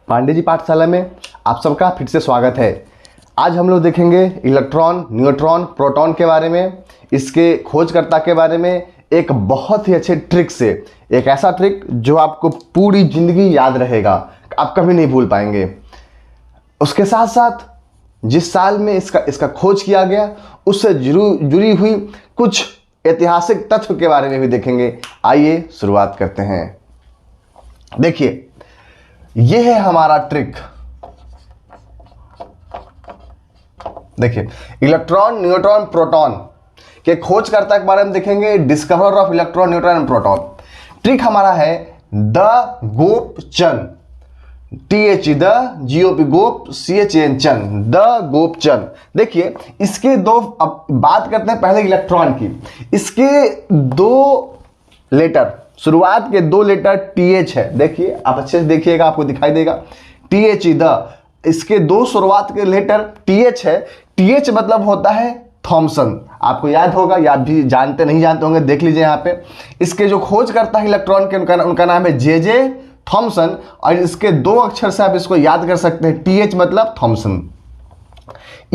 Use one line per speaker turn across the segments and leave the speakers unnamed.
पांडे जी पाठशाला में आप सबका फिर से स्वागत है। आज हम लोग देखेंगे इलेक्ट्रॉन, न्यूट्रॉन, प्रोटॉन के बारे में, इसके खोजकर्ता के बारे में, एक बहुत ही अच्छे ट्रिक से, एक ऐसा ट्रिक जो आपको पूरी जिंदगी याद रहेगा, आप कभी नहीं भूल पाएंगे। उसके साथ साथ जिस साल में इसका खोज किया गया उससे जुड़ी हुई कुछ ऐतिहासिक तथ्य के बारे में भी देखेंगे। आइए शुरुआत करते हैं। देखिए, यह है हमारा ट्रिक। देखिए, इलेक्ट्रॉन, न्यूट्रॉन, प्रोटॉन के खोजकर्ता के बारे में देखेंगे। Discover of electron, neutron and proton. Trick हमारा है the Gopchand, TH the GOP Gop CHN Chand, the Gopchand. देखिए, इसके दो, अब बात करते हैं पहले इलेक्ट्रॉन की। इसके दो लेटर, शुरुआत के दो लेटर TH है। देखिए, आप अच्छे से देखिएगा, आपको दिखाई देगा TH द, इसके दो शुरुआत के लेटर TH है। TH मतलब होता है थॉमसन, आपको याद होगा या आप भी जानते नहीं जानते होंगे, देख लीजिए यहाँ पे। इसके जो खोज करता है इलेक्ट्रॉन के, उनका नाम है JJ थॉमसन, और इसके दो अक्षर से आप इसको याद कर सकते हैं। TH मतलब थॉमसन।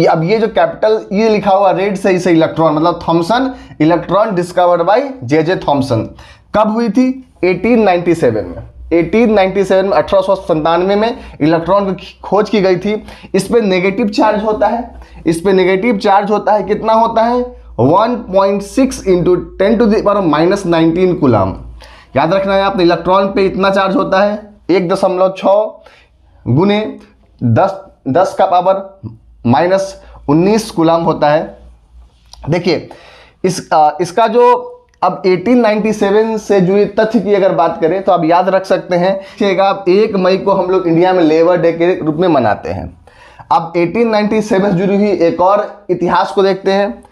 अब ये जो कैपिटल ये लिखा हुआ रेड से, इसे इलेक्ट्रॉन मतलब Thomson, electron discovered by JJ Thomson. कब हुई थी? 1897 में। 1897 में, 1897 में इलेक्ट्रॉन की खोज की गई थी। इस पे नेगेटिव चार्ज होता है। इस पे नेगेटिव चार्ज होता है, कितना होता है? 1.6 इंटू 10⁻⁻19 कूलम। याद रखना है आपने, इलेक्ट्रॉन पे इतना चार्ज होता है 1.6 गुने 10 का पावर -19 कूलम होता है। देखिए, इसका जो अब 1897 से जुड़ी तथ्य की अगर बात करें तो आप याद रख सकते हैं कि आप 1 मई को हम लोग इंडिया में लेबर डे के रूप में मनाते हैं। अब 1897 जुड़ी हुई एक और इतिहास को देखते हैं।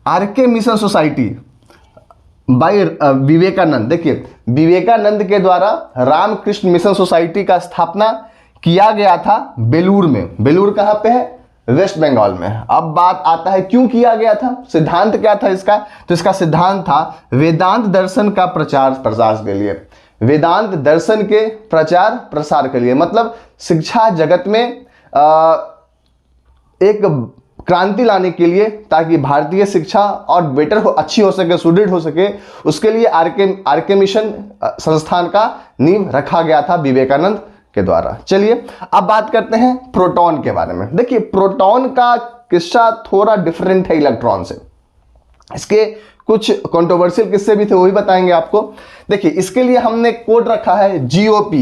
RK mission society by Vivekananda. देखिए, विवेकानंद के द्वारा रामकृष्ण मिशन सोसाइटी का स्थापना किया गया था बेलूर में। बेलूर कहाँ पे है? वेस्ट बंगाल में। अब बात आता है क्यों किया गया था, सिद्धांत क्या था इसका? तो इसका सिद्धांत था वेदांत दर्शन का प्रचार प्रसार के लिए। वेदांत दर्शन के प्रचार प्रसार के लिए मतलब शिक्षा जगत में एक क्रांति लाने के लिए, ताकि भारतीय शिक्षा और बेटर हो, अच्छी हो सके, सुदृढ़ हो सके, उसके लिए आरके मिशन संस्थान का नींव रखा गया था विवेकानंद के द्वारा। चलिए अब बात करते हैं प्रोटॉन के बारे में। देखिए, प्रोटॉन का किस्सा थोड़ा डिफरेंट है इलेक्ट्रॉन से। इसके कुछ कंट्रोवर्शियल किस्से भी थे, वो भी बताएंगे आपको। देखिए, इसके लिए हमने कोड रखा है GOP,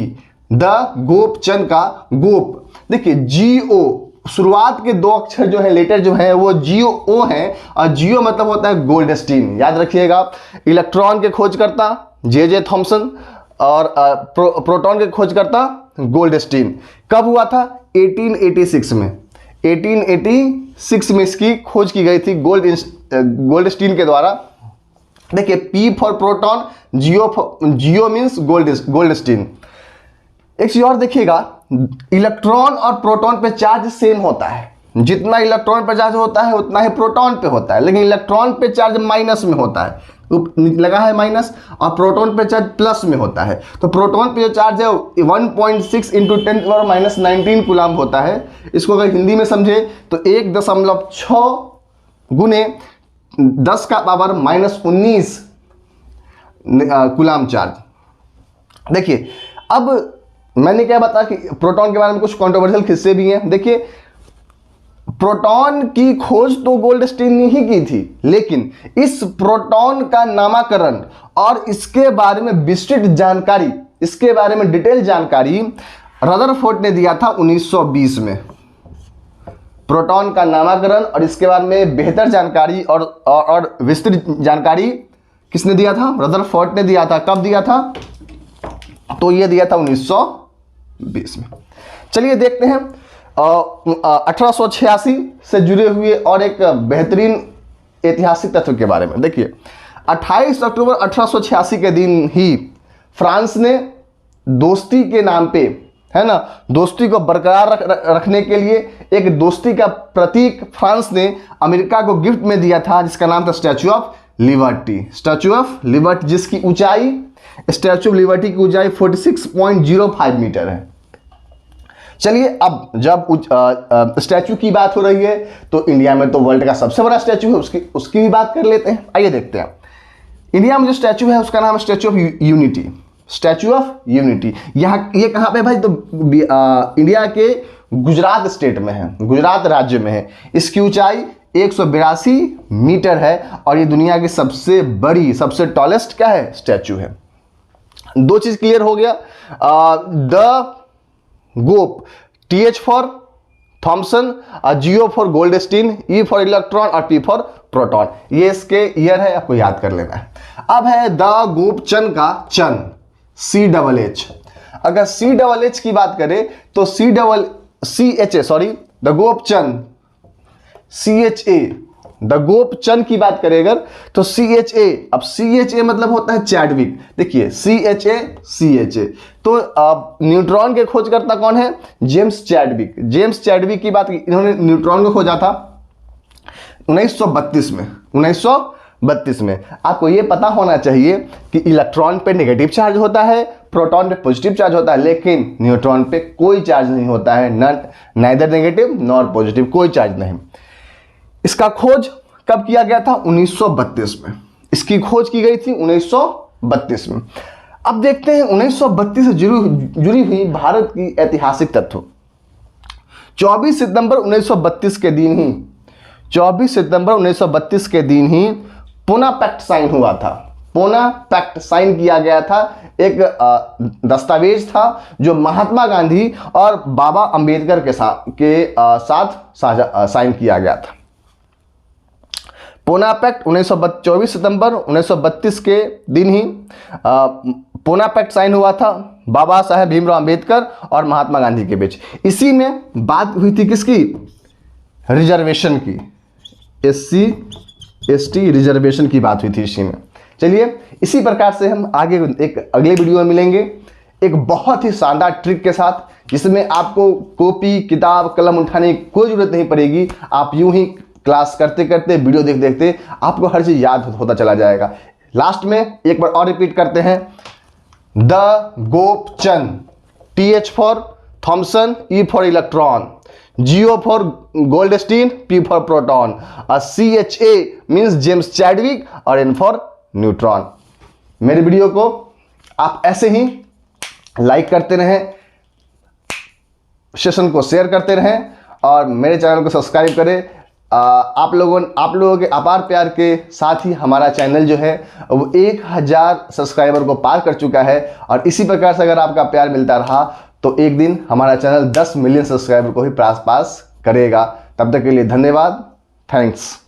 द गोपचंद का गोप। देखिए, GO शुरुआत के दो अक्षर जो है, लेटर जो है वो GO है, और GO मतलब होता है गोल्डस्टीन। याद रखिएगा, इलेक्ट्रॉन के खोजकर्ता JJ थॉमसन और प्रोटॉन के खोजकर्ता गोल्डस्टीन। कब हुआ था? 1886 में। 1886 में इसकी खोज की गई थी गोल्डस्टीन के द्वारा। देखिए, P for proton, GO means Goldstein. एक चीज और देखिएगा, इलेक्ट्रॉन और प्रोटॉन पे चार्ज सेम होता है। जितना इलेक्ट्रॉन पे चार्ज होता है उतना ही प्रोटॉन पे होता है, लेकिन इलेक्ट्रॉन पे चार्ज माइनस में होता है, लगा है माइनस, और प्रोटॉन पे चार्ज प्लस में होता है। तो प्रोटॉन पे जो चार्ज है 1.6 इंटू 10⁻⁻19 कूलम होता है। इसको अगर हिंदी में समझे तो 1.6 गुने 10 का पावर -19 कूलम चार्ज। देखिए, अब मैंने क्या बताया कि प्रोटॉन के बारे में कुछ कंट्रोवर्शियल किस्से भी हैं। देखिए, प्रोटॉन की खोज तो गोल्डस्टीन ने ही की थी, लेकिन इस प्रोटॉन का नामकरण और इसके बारे में विस्तृत जानकारी, इसके बारे में डिटेल जानकारी रदरफोर्ड ने दिया था 1920 में। प्रोटॉन का नामकरण और इसके बारे में बेहतर जानकारी और विस्तृत जानकारी किसने दिया था? रदरफोर्ड ने दिया था। कब दिया था? तो ये दिया था 1920 में। चलिए देखते हैं 1886 से जुड़े हुए और एक बेहतरीन ऐतिहासिक तथ्य के बारे में। देखिए, 28 अक्टूबर 1886 के दिन ही फ्रांस ने दोस्ती के नाम पे, है ना, दोस्ती को बरकरार रखने के लिए एक दोस्ती का प्रतीक फ्रांस ने अमेरिका को गिफ्ट में दिया था, जिसका नाम था statue of liberty. Statue of liberty, जिसकी ऊंचाई, स्टैचू ऑफ लिबर्टी की ऊंचाई 46.05 मीटर है। चलिए अब जब स्टैचू की बात हो रही है तो इंडिया में तो वर्ल्ड का सबसे बड़ा स्टैचू है, उसकी भी बात कर लेते हैं। आइए देखते हैं। इंडिया में जो स्टैचू है उसका नाम है statue of unity. Statue of unity यहाँ ये कहाँ पे भाई, तो इंडिया के गुजरात स्टेट में है, गुजरात राज्य में है। इसकी ऊंचाई 182 मीटर है और ये दुनिया की सबसे बड़ी, सबसे टॉलेस्ट क्या है, स्टैचू है। दो चीज क्लियर हो गया। द गोप, TH for Thomson, GO for Goldstein, E for electron और P फॉर प्रोटॉन। ये इसके ईयर है, आपको याद कर लेना है। अब है द गोपचंद का चंद, CHH। अगर CHH की बात करें तो CHA sorry, the Gopchand CHA, the Gopchand की बात करें अगर तो CHA। अब CHA मतलब होता है चैडविक। देखिए CHA तो न्यूट्रॉन के खोजकर्ता कौन है, जेम्स चैडविक। जेम्स चैडविक की बात, इन्होंने न्यूट्रॉन को खोजा था 1932 में। 1932 में। आपको यह पता होना चाहिए कि इलेक्ट्रॉन पे नेगेटिव चार्ज होता है, प्रोटॉन पे पॉजिटिव चार्ज होता है, लेकिन न्यूट्रॉन पे कोई चार्ज नहीं होता है, नाइदर नेगेटिव नॉर पॉजिटिव, कोई चार्ज नहीं। इसका खोज कब किया गया था, 1932 में। इसकी खोज की गई थी 1932 में। अब देखते हैं 1932 से जुड़ी हुई भारत की ऐतिहासिक तथ्य। 24 सितंबर 1932 के दिन ही, 24 सितंबर 1932 के दिन ही पूना पैक्ट साइन हुआ था। पूना पैक्ट साइन किया गया था। एक दस्तावेज था जो महात्मा गांधी और बाबा अंबेडकर के साथ साइन किया गया था। पूना पैक्ट 24 सितंबर 1932 के दिन ही पूना पैक्ट साइन हुआ था बाबा साहेब भीमराव अंबेडकर और महात्मा गांधी के बीच। इसी में बात हुई थी किसकी, रिजर्वेशन की, SC ST रिजर्वेशन की बात हुई थी इसी में। चलिए इसी प्रकार से हम आगे एक अगले वीडियो में मिलेंगे एक बहुत ही शानदार ट्रिक के साथ, जिसमें आपको कॉपी किताब कलम उठाने की कोई जरूरत नहीं पड़ेगी। आप यूं ही क्लास करते करते वीडियो देखते देखते आपको हर चीज याद होता चला जाएगा। लास्ट में एक बार और रिपीट करते हैं। The Gopchand, TH for Thomson, E for electron, GO for Goldstein, P for proton और CHA मीन्स जेम्स चैडविक और N फॉर न्यूट्रॉन। मेरे वीडियो को आप ऐसे ही लाइक करते रहें, सेशन को शेयर करते रहें और मेरे चैनल को सब्सक्राइब करें। आप लोगों के अपार प्यार के साथ ही हमारा चैनल जो है वो 1000 सब्सक्राइबर को पार कर चुका है और इसी प्रकार से अगर आपका प्यार मिलता रहा तो एक दिन हमारा चैनल 10 मिलियन सब्सक्राइबर को ही पास करेगा। तब तक के लिए धन्यवाद, थैंक्स।